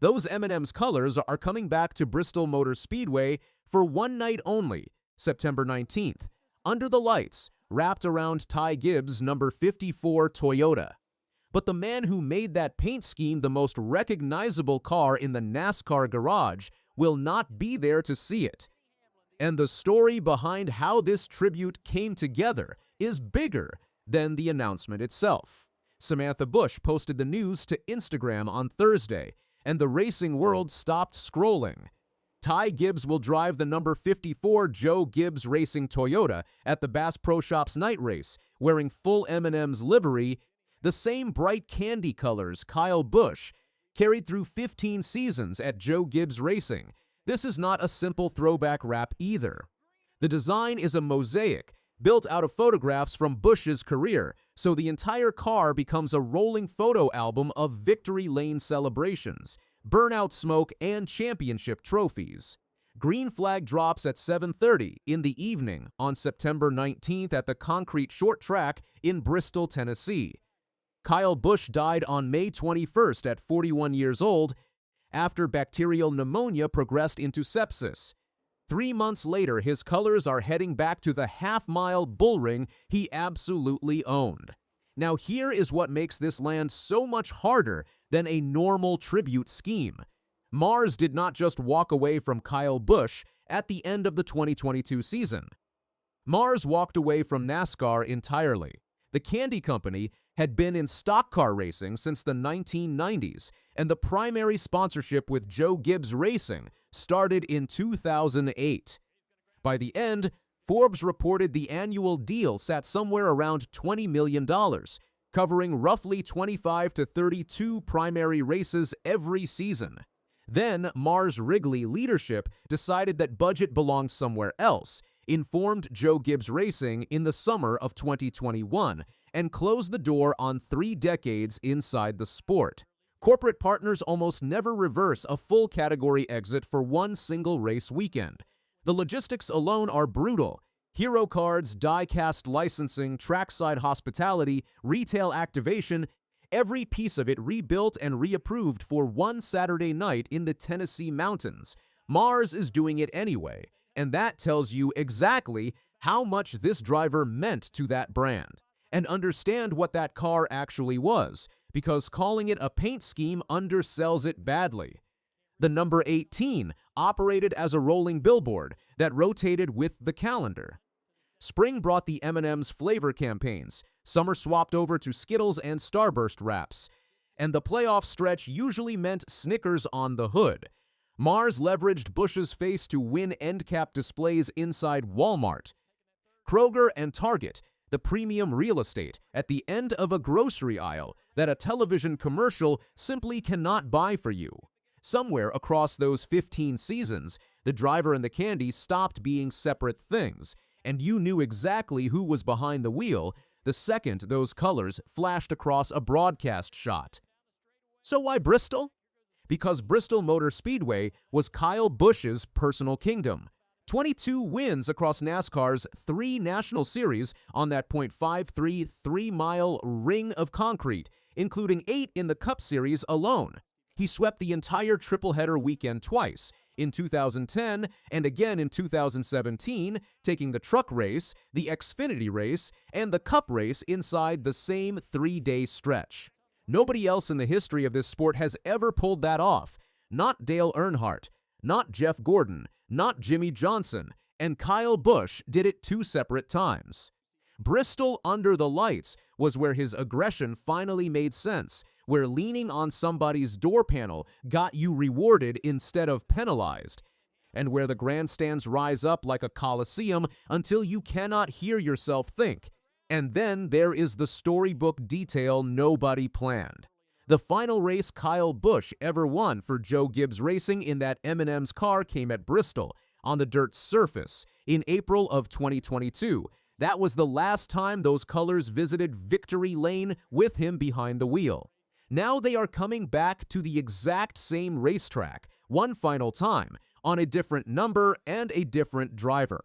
Those M&M's colors are coming back to Bristol Motor Speedway for one night only, September 19th, under the lights, wrapped around Ty Gibbs' number 54 Toyota. But the man who made that paint scheme the most recognizable car in the NASCAR garage will not be there to see it. And the story behind how this tribute came together is bigger than the announcement itself. Samantha Busch posted the news to Instagram on Thursday, and the racing world stopped scrolling. Ty Gibbs will drive the number 54 Joe Gibbs Racing Toyota at the Bass Pro Shops night race, wearing full M&M's livery, the same bright candy colors Kyle Busch carried through 15 seasons at Joe Gibbs Racing. This is not a simple throwback wrap either. The design is a mosaic, built out of photographs from Busch's career, so the entire car becomes a rolling photo album of victory lane celebrations, burnout smoke, and championship trophies. Green flag drops at 7:30 in the evening on September 19th at the concrete short track in Bristol, Tennessee. Kyle Busch died on May 21st at 41 years old after bacterial pneumonia progressed into sepsis. 3 months later, his colors are heading back to the half-mile bullring he absolutely owned. Now here is what makes this land so much harder than a normal tribute scheme. Mars did not just walk away from Kyle Busch at the end of the 2022 season. Mars walked away from NASCAR entirely. The candy company had been in stock car racing since the 1990s, and the primary sponsorship with Joe Gibbs Racing started in 2008. By the end, Forbes reported the annual deal sat somewhere around $20 million, covering roughly 25 to 32 primary races every season. Then, Mars Wrigley leadership decided that budget belonged somewhere else, informed Joe Gibbs Racing in the summer of 2021, and closed the door on 3 decades inside the sport. Corporate partners almost never reverse a full category exit for one single race weekend. The logistics alone are brutal. Hero cards, die-cast licensing, trackside hospitality, retail activation, every piece of it rebuilt and reapproved for one Saturday night in the Tennessee mountains. Mars is doing it anyway, and that tells you exactly how much this driver meant to that brand. And understand what that car actually was, because calling it a paint scheme undersells it badly. The number 18 operated as a rolling billboard that rotated with the calendar. Spring brought the M&M's flavor campaigns, summer swapped over to Skittles and Starburst wraps, and the playoff stretch usually meant Snickers on the hood. Mars leveraged Busch's face to win end cap displays inside Walmart, Kroger, and Target, the premium real estate at the end of a grocery aisle that a television commercial simply cannot buy for you. Somewhere across those 15 seasons, the driver and the candy stopped being separate things, and you knew exactly who was behind the wheel the second those colors flashed across a broadcast shot. So why Bristol? Because Bristol Motor Speedway was Kyle Busch's personal kingdom. 22 wins across NASCAR's 3 national series on that .53 3-mile ring of concrete, including 8 in the Cup Series alone. He swept the entire triple-header weekend twice, in 2010 and again in 2017, taking the truck race, the Xfinity race, and the Cup race inside the same 3-day stretch. Nobody else in the history of this sport has ever pulled that off. Not Dale Earnhardt, not Jeff Gordon, not Jimmy Johnson, and Kyle Busch did it 2 separate times. Bristol under the lights was where his aggression finally made sense, where leaning on somebody's door panel got you rewarded instead of penalized, and where the grandstands rise up like a coliseum until you cannot hear yourself think. And then there is the storybook detail nobody planned. The final race Kyle Busch ever won for Joe Gibbs Racing in that M&M's car came at Bristol, on the dirt surface, in April of 2022. That was the last time those colors visited victory lane with him behind the wheel. Now they are coming back to the exact same racetrack, one final time, on a different number and a different driver.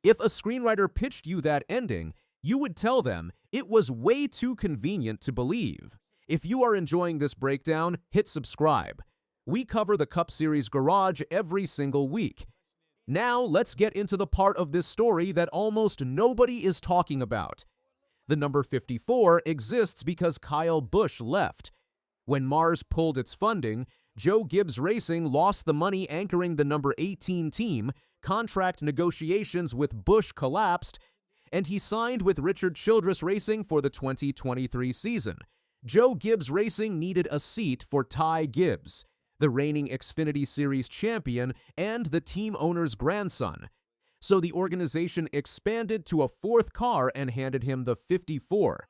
If a screenwriter pitched you that ending, you would tell them it was way too convenient to believe. If you are enjoying this breakdown, hit subscribe. We cover the Cup Series garage every single week. Now, let's get into the part of this story that almost nobody is talking about. The number 54 exists because Kyle Busch left. When Mars pulled its funding, Joe Gibbs Racing lost the money anchoring the number 18 team, contract negotiations with Busch collapsed, and he signed with Richard Childress Racing for the 2023 season. Joe Gibbs Racing needed a seat for Ty Gibbs, the reigning Xfinity Series champion and the team owner's grandson. So the organization expanded to a fourth car and handed him the 54.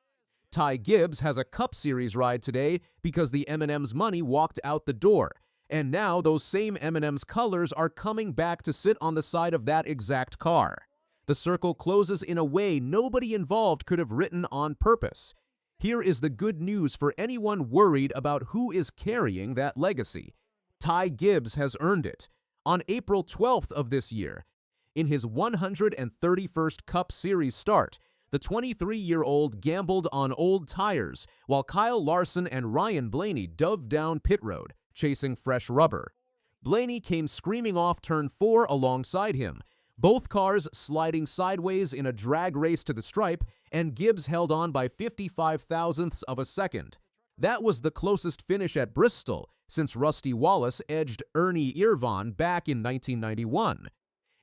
Ty Gibbs has a Cup Series ride today because the M&M's money walked out the door, and now those same M&M's colors are coming back to sit on the side of that exact car. The circle closes in a way nobody involved could have written on purpose. Here is the good news for anyone worried about who is carrying that legacy. Ty Gibbs has earned it. On April 12th of this year, in his 131st Cup Series start, the 23-year-old gambled on old tires while Kyle Larson and Ryan Blaney dove down pit road, chasing fresh rubber. Blaney came screaming off turn 4 alongside him, both cars sliding sideways in a drag race to the stripe, and Gibbs held on by 55 thousandths of a second. That was the closest finish at Bristol since Rusty Wallace edged Ernie Irvan back in 1991.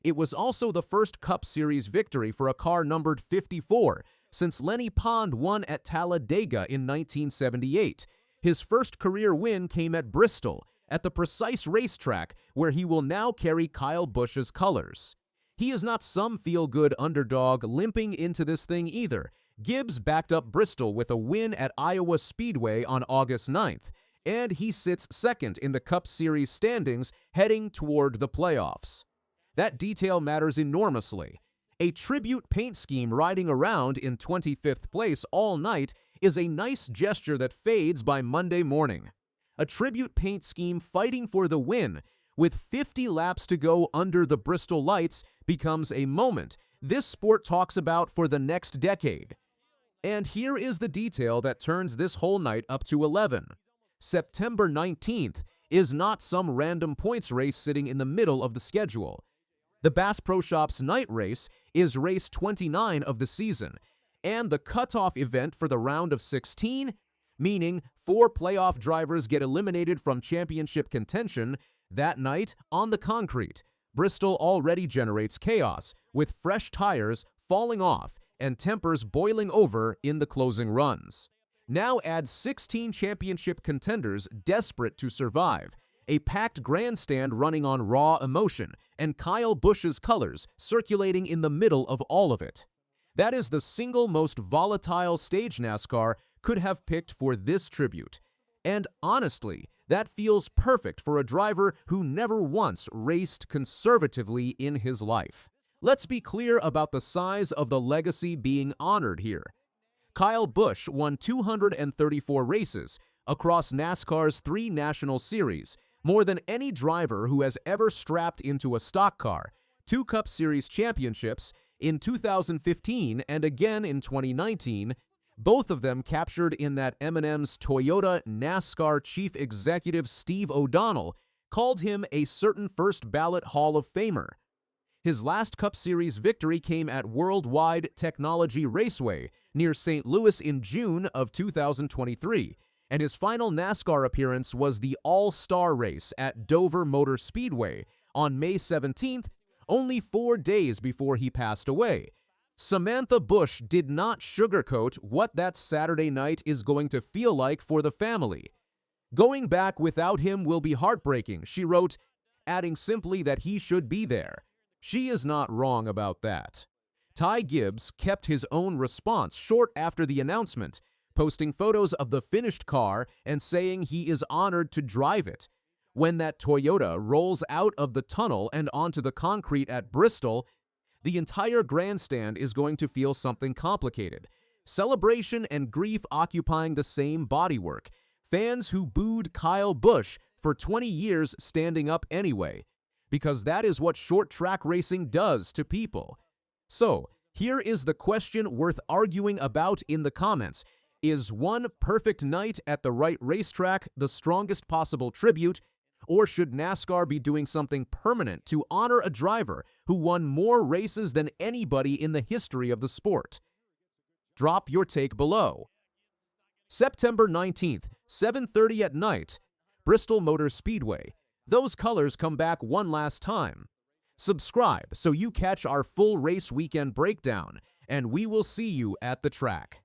It was also the first Cup Series victory for a car numbered 54 since Lenny Pond won at Talladega in 1978. His first career win came at Bristol, at the precise racetrack where he will now carry Kyle Busch's colors. He is not some feel-good underdog limping into this thing either. Gibbs backed up Bristol with a win at Iowa Speedway on August 9th, and he sits second in the Cup Series standings heading toward the playoffs. That detail matters enormously. A tribute paint scheme riding around in 25th place all night is a nice gesture that fades by Monday morning. A tribute paint scheme fighting for the win, with 50 laps to go under the Bristol lights, becomes a moment this sport talks about for the next decade. And here is the detail that turns this whole night up to 11. September 19th is not some random points race sitting in the middle of the schedule. The Bass Pro Shops night race is race 29 of the season, and the cutoff event for the round of 16, meaning 4 playoff drivers get eliminated from championship contention, that night on the concrete. Bristol already generates chaos, with fresh tires falling off and tempers boiling over in the closing runs. Now add 16 championship contenders desperate to survive, a packed grandstand running on raw emotion, and Kyle Busch's colors circulating in the middle of all of it. That is the single most volatile stage NASCAR could have picked for this tribute. And honestly, that feels perfect for a driver who never once raced conservatively in his life. Let's be clear about the size of the legacy being honored here. Kyle Busch won 234 races across NASCAR's 3 national series, more than any driver who has ever strapped into a stock car, 2 Cup Series championships in 2015 and again in 2019, both of them captured in that M&M's Toyota. NASCAR chief executive Steve O'Donnell called him a certain first-ballot Hall of Famer. His last Cup Series victory came at Worldwide Technology Raceway near St. Louis in June of 2023, and his final NASCAR appearance was the All-Star race at Dover Motor Speedway on May 17th, only 4 days before he passed away. Samantha Busch did not sugarcoat what that Saturday night is going to feel like for the family. "Going back without him will be heartbreaking," she wrote, adding simply that he should be there. She is not wrong about that. Ty Gibbs kept his own response short after the announcement, posting photos of the finished car and saying he is honored to drive it. When that Toyota rolls out of the tunnel and onto the concrete at Bristol, the entire grandstand is going to feel something complicated. Celebration and grief occupying the same bodywork. Fans who booed Kyle Busch for 20 years standing up anyway, because that is what short track racing does to people. So, here is the question worth arguing about in the comments. Is one perfect night at the right racetrack the strongest possible tribute, Or should NASCAR be doing something permanent to honor a driver who won more races than anybody in the history of the sport? Drop your take below. September 19th, 7:30 at night, Bristol Motor Speedway. Those colors come back one last time. Subscribe so you catch our full race weekend breakdown, and we will see you at the track.